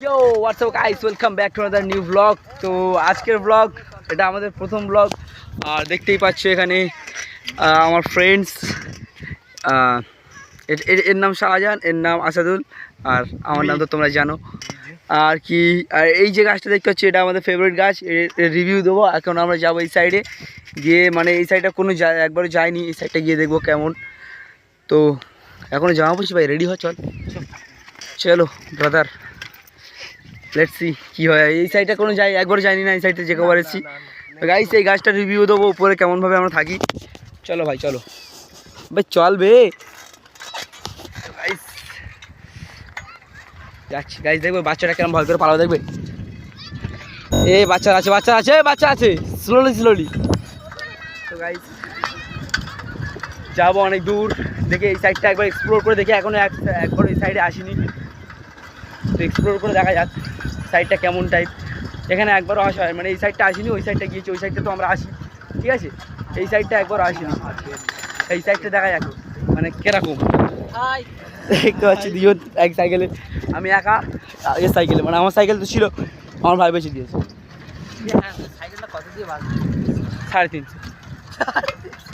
Yo WhatsApp guys, welcome back to another new blog. তো আজকের blog, এটা আমাদের প্রথম ব্লগ। আর দেখতেই পাচ্ছ এখানে আমার ফ্রেন্ডস, এর নাম শাহজাহান, এর নাম আসাদুল, আর আমার নাম তো তোমরা জানো। আর কি, আর এই যে গাছটা দেখতে পাচ্ছি এটা আমাদের ফেভারিট গাছ। এর রিভিউ দেবো। এখন আমরা যাবো এই সাইডে গিয়ে, মানে এই সাইডটা কোনো একবারও যাইনি, এই সাইডটা গিয়ে দেখবো কেমন। তো এখনও জামা পড়ছি ভাই, রেডি হ, চল চলো ব্রাদার, লেটস সি কি হয়। এই সাইডটা কোনো একবার যাইনি না, এই সাইডটা যে কবার এসেছি। গাইস এই গাছটা রিভিউ দেবো উপরে কেমনভাবে আমরা থাকি। চলো ভাই চলো ভাই, চল বে গাইস। যাচ্ছি গাইস, দেখবে বাচ্চাটা কেমন ভয় করে পালাও, দেখবে। এ বাচ্চা আছে, বাচ্চা আছে, বাচ্চা আছে, স্লোলি স্লোলি। তো গাইস যাবো অনেক দূর, দেখে এই সাইডটা একবার এক্সপ্লোর করে দেখে। এখনো একবার এই সাইডে আসিনি, তো এক্সপ্লোর করে দেখা যাক সাইডটা কেমন টাইপ। এখানে একবারও আসা হয়, মানে এই সাইডটা আসিনি, ওই সাইডটা গিয়েছি, ওই সাইডটা তো আমরা আসি, ঠিক আছে। এই সাইডটা একবারও আসিনি, এই সাইডটা দেখা যাক মানে কিরকম। দেখতে পাচ্ছি দুজন এক সাইকেলে, আমি একা এর সাইকেলে, মানে আমার সাইকেল তো ছিল, আমার ভাই বেশি দিয়েছে। সাইকেলটা কত দিয়ে? 350।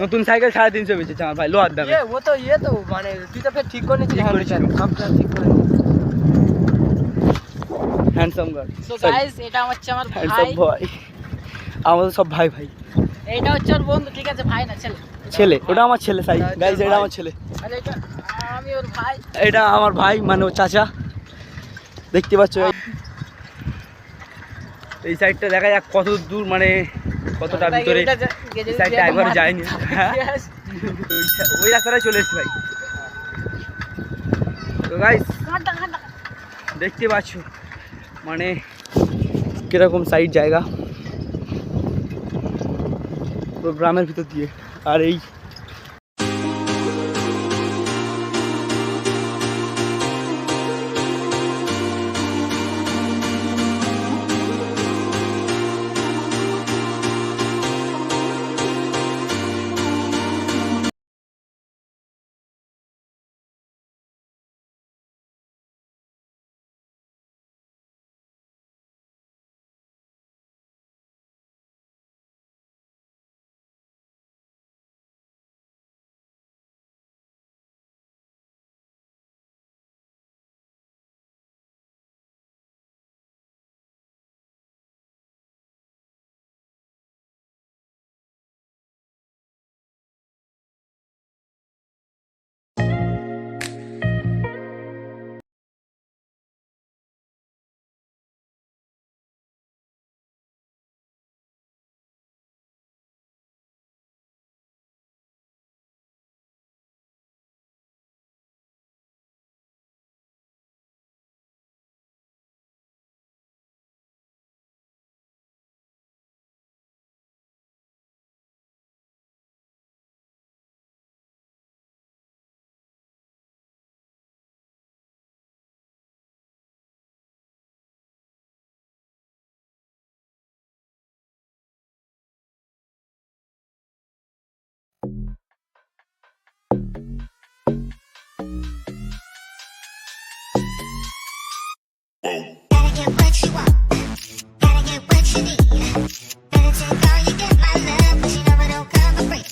নতুন সাইকেল 350 বেচেছে আমার ভাই, লোহার দামে। ও তো তো মানে তুই তো ফের ঠিক করে নিয়েছিস, সব ঠিক করে। Handsome guard. সো গাইস এটা হচ্ছে আমার ভাই, আমাদের সব ভাই ভাই। এটা হচ্ছে ওর বন্ধু, ঠিক আছে, ভাই না ছেলে, ছেলে। ওটা আমার ছেলে সাই গাইস, এটা আমার ছেলে। আর এটা আমি ওর ভাই, এটা আমার ভাই মানে ও চাচা। দেখতে পাচ্ছ এই সাইডটা দেখা যাক কত দূর, মানে কতটা ভিতরে। এই সাইডটা একবার যায়নি, ওই রাস্তাটায় চলে এসেছি ভাই। তো গাইস দেখতে পাচ্ছ মানে কিরকম সাইড জায়গা, গ্রামের ভিতর দিয়ে। আর এই Gotta get what you want. Gotta get what you need. Better to know you get my love, 'cause you know it don't come for free.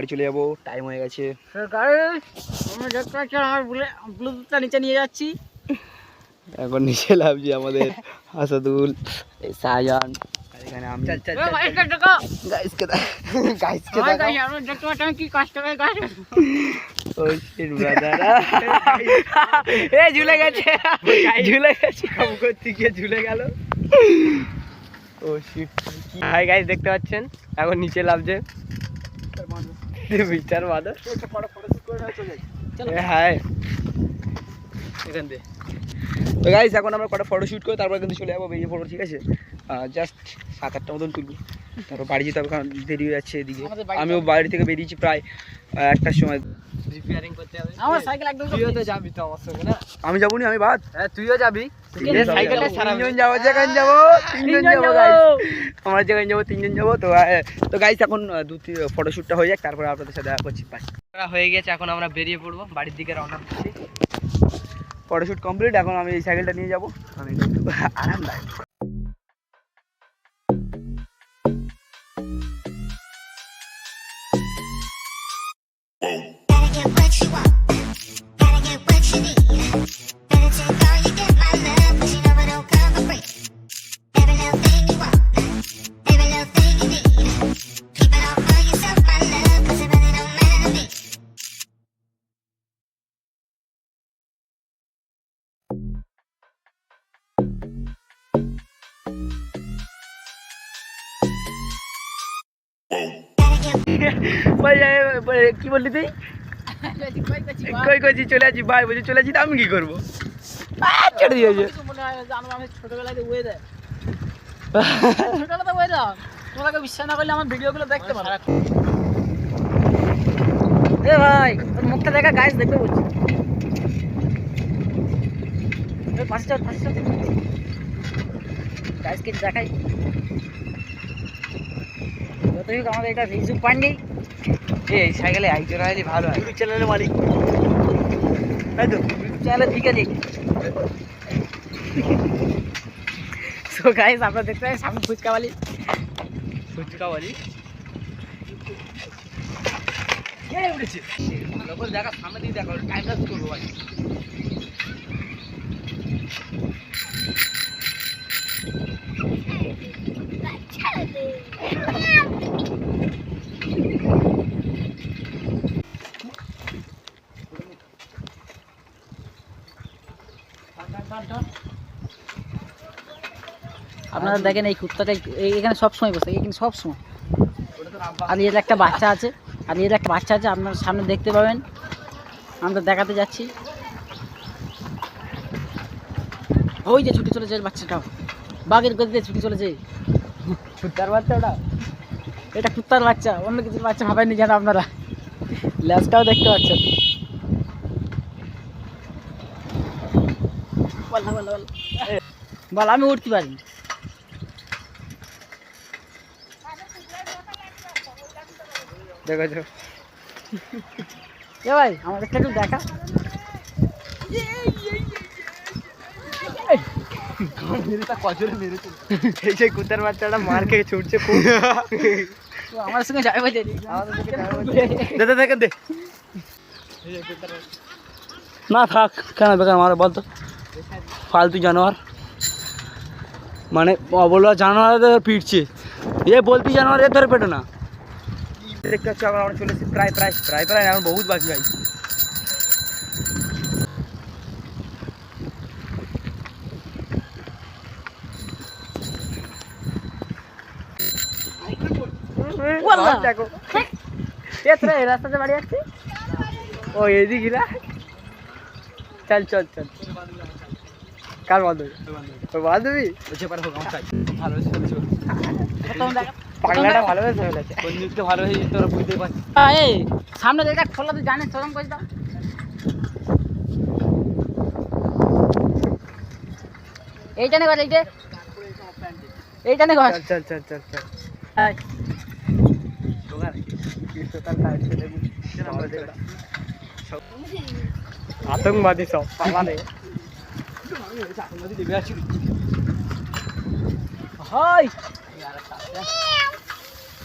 চলে যাবো, টাইম হয়ে গেছে। আমরা দেখতে পাচ্ছি আমার ব্লুটুথটা নিচে নিয়ে যাচ্ছি। এখন নিচে লাভছি আমাদের আসাদুল, এই সায়ান, আর এখানে আমি। গাইসকে আমরা দেখতে পাচ্ছি আমি কি কষ্ট করে গাছ। ও শিট ব্রাদার, এ ঝুলে গেছে, ঝুলে গেছে, কাম করতে গিয়ে ঝুলে গেল। ও শিট। হাই গাইস, দেখতে পাচ্ছেন এখন নিচে লাভছে বিচার বাদর। হাই এখান থেকে। তো গাইস এখন আমরা কটা ফটো শ্যুট করে তারপর কিন্তু চলে যাবো, বেরিয়ে পড়বো, ঠিক আছে? জাস্ট 7-8টা মতন তুলবো, তারপর বাড়ি যেতে হবে, কারণ দেরি হয়ে যাচ্ছে এদিকে। আমিও বাড়ি থেকে বেরিয়েছি প্রায় 1টার সময়। রিপেয়ারিং করতে হবে আমার সাইকেল একদম। তুইও তো যাবি তো আমার সঙ্গে না? আমি যাবো নি, আমি বাদ। হ্যাঁ তুইও যাবি। সাইকেলটা তিনজন যাবো, যেখানে যাবো তিনজন যাবো গাইস, আমরা যেখানে যাবো 3জন যাবো। তো গাইস এখন ফটোশ্যুটটা হয়ে যাক, তারপরে আপনাদের সাথে দেখা করছি। বাই। হয়ে গেছে, এখন আমরা বেরিয়ে পড়বো, বাড়ির দিকে রওনা দিচ্ছি। ফটোশ্যুট কমপ্লিট, এখন আমি এই সাইকেলটা নিয়ে যাবো, কারণ এটা একটু আরামদায়ক। Gotta get what you want. Gotta get what you need. Better take all you get, my love, 'cause you know it don't come for free. Every little thing you want, every little thing you need. Keep it all for yourself, my love, 'cause it really don't matter to me. কি বললি তুই? কই কইছি চলে আসি ভাই, বলছি চলে আসি, আমি কি করবো? ছেড়ে দিয়েছে। ছোটবেলায় ওয়ে দেয়, ছোটবেলাতে ওয়ে দাও, তোমাকে বিশ্বাস না করলে আমার ভিডিওগুলো দেখতে পারো। এ ভাই তোর মুখটা দেখা, গাইস দেখবে বলছি। পাঁচটা গাইস কে দেখাই, যতই হোক আমাদের এটা রিজু পান্ডি। এই সাইকেলে আইতে রাইলে ভালো হয়। ইউটিউব চ্যানেলের মালিক, তাই তো? ইউটিউব চ্যানেলে দিকে দিক। সো গাইস আপনারা দেখতে পাচ্ছেন সামনে ফুচকাওয়ালি। কে উঠেছে? ভালো করে দেখা, সামনে দিয়ে দেখা, টাইম লাস করবো ভাই। আপনারা দেখেন এই কুত্তাটা এখানে সবসময় বসে, এখানে সবসময়। আর এর একটা বাচ্চা আছে, আপনার সামনে দেখতে পাবেন, আমরা দেখাতে যাচ্ছি। ওই যে ছুটে চলেছে বাচ্চাটাও, বাঘের গতিতে ছুটে চলেছে। কুত্তার বাচ্চা ওটা? এটা কুত্তার বাচ্চা, অন্য কিছুর বাচ্চা ভাবেননি যেন আপনারা। ল্যাসটাও দেখতে পাচ্ছেন। বল আমি উঠতে পারি। দেখো এ ভাই আমাদের একটু দেখা। এই সেই কুত্তার বাচ্চাটা মার খেয়ে ছুটছে খুব। আমার সঙ্গে যাবে দেখেন দে না, থাক কেন বেকার মারা বলতো, ফালতু জানোয়ার, মানে অবলা জানোয়ার পিটছে, এ বলতি জানোয়ার এর ধরে পেটো না। দেখতে পাচ্ছি আমরা চলে এসেছি প্রায় এখন বহুত বাকি ভাই। দেখো রাস্তাতে বাড়ি যাচ্ছি। ও এদিকে না, চল কার বান্ধবী? তোর বান্ধবী? পাগলাটা ভালোবেসে ফেলেছে, বন্ধুত্ব ভালো হয়ে তোরা বুঝতে পারছিস। এই সামনে দেখা খোলা, তুই জানিস চরম করে দাও। এইটানে ঘর, এইটানে ঘর। চল আতঙ্কবাদী সব পালানে। হাই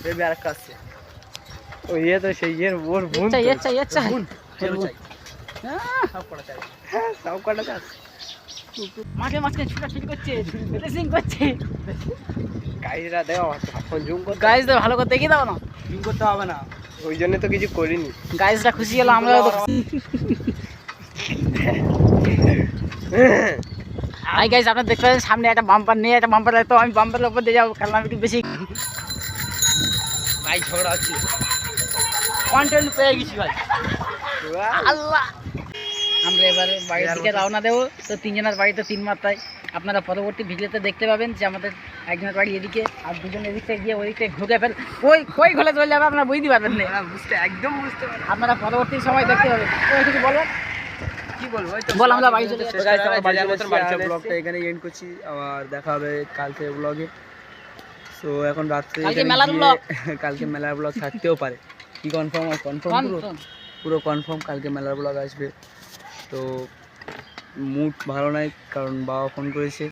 বেবি আরেকটা আসছে। ওই ইয়ে তো সেই ইয়ের ওর বোন আচ্ছা তো। আচ্ছা আচ্ছা বোন, চলো চাই। আহ, সব কটা চাই। হ্যাঁ, সব কটা চাই। মাঠে মাঝখানে ছুটাছুটি করছে রেসিং করছে গাইজরা দেখো এখন জুম করতে গাইজদের ভালো করে দেখিয়ে দাও না জুম করতে হবে না, ওই জন্য তো কিছু করিনি। গাইজরা খুশি হলো আমরাও তো হাই গাইজ আপনারা দেখতে পাচ্ছেন সামনে একটা বাম্পার নিয়ে একটা বাম্পার তো আমি বাম্পারের উপর দিয়ে যাবো কারণ আমি একটু বেশি ভাই ঝগড়া হচ্ছে। কন্টেন্ট পেয়ে গেছি ভাই আল্লাহ আমরা এবারে বাড়ির দিকে রওনা দেবো তো তিনজনের বাড়ি তো তিন মাত্রায় আপনারা পরবর্তী ভিডিওতে দেখতে পাবেন যে আমাদের একজনের বাড়ি এদিকে আর দুজন এদিকটা গিয়ে ওদিকটা ঘুরে ফেল ওই কই ঘোলে চলে যাবে আপনারা বুঝতে পারবেন না বুঝতে একদম বুঝতে পারছি। আপনারা পরবর্তী সময় দেখতে পাবেন ওই কিছু বলবেন কি বলবো, ওই তো বল, আমরা বাড়ি চলে তো guys, আমরা বাড়ি চলে এসেছি, আর ব্লগটা এখানে এন্ড করছি, আবার দেখা হবে কালকে ব্লগে। সো এখন রাত্রে কালকে এখানে মেলার গিয়ে- vlog। কালকে মেলার ব্লগ থাকতেও পারে, কি কনফার্ম আর কনফার্ম পুরো কনফার্ম কালকে মেলার ব্লগ আসবে। তো মুড ভালো নাই কারণ বাবা ফোন করেছে।